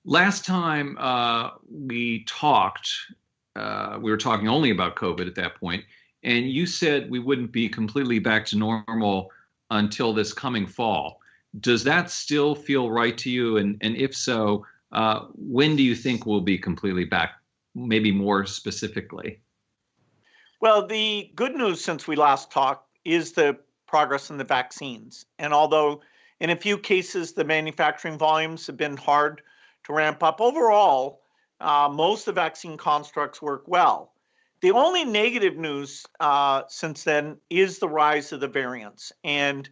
Last time we were talking only about COVID at that point, and you said we wouldn't be completely back to normal until this coming fall. Does that still feel right to you? And if so, when do you think we'll be completely back? Maybe more specifically. Well, the good news since we last talked is the progress in the vaccines. And although in a few cases the manufacturing volumes have been hard to ramp up, overall, most of the vaccine constructs work well. The only negative news since then is the rise of the variants. And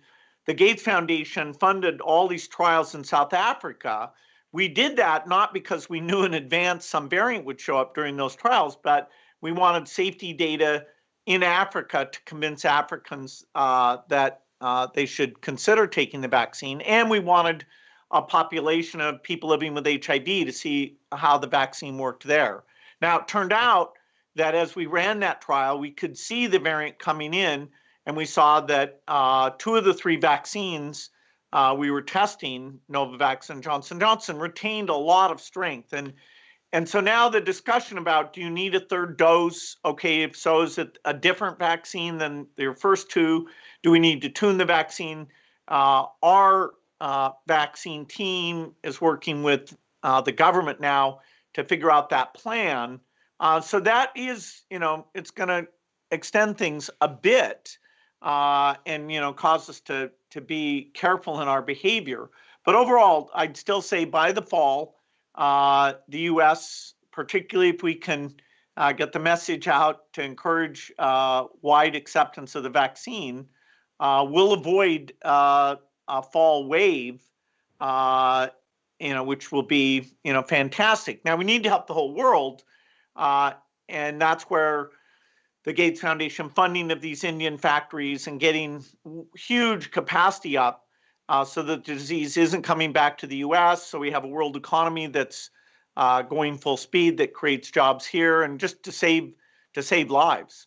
the Gates Foundation funded all these trials in South Africa. We did that not because we knew in advance some variant would show up during those trials, but we wanted safety data in Africa to convince Africans that they should consider taking the vaccine. And we wanted a population of people living with HIV to see how the vaccine worked there. Now, it turned out that as we ran that trial, we could see the variant coming in, and we saw that two of the three vaccines we were testing, Novavax and Johnson & Johnson, retained a lot of strength. And so now the discussion about, do you need a third dose? Okay, if so, is it a different vaccine than your first two? Do we need to tune the vaccine? Our vaccine team is working with the government now to figure out that plan. So that is, it's going to extend things a bit and, cause us to be careful in our behavior. But overall, I'd still say by the fall, the U.S., particularly if we can get the message out to encourage wide acceptance of the vaccine, will avoid a fall wave, which will be, fantastic. Now, we need to help the whole world, and that's where the Gates Foundation funding of these Indian factories and getting huge capacity up so that the disease isn't coming back to the U.S., so we have a world economy that's going full speed, that creates jobs here, and just to save lives.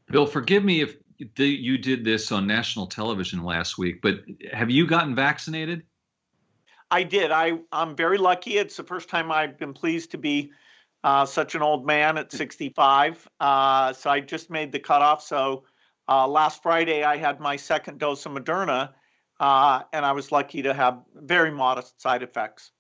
Bill, forgive me if you did this on national television last week, but have you gotten vaccinated? I did. I'm very lucky. It's the first time I've been pleased to be such an old man at 65. So I just made the cutoff. So last Friday, I had my second dose of Moderna, and I was lucky to have very modest side effects.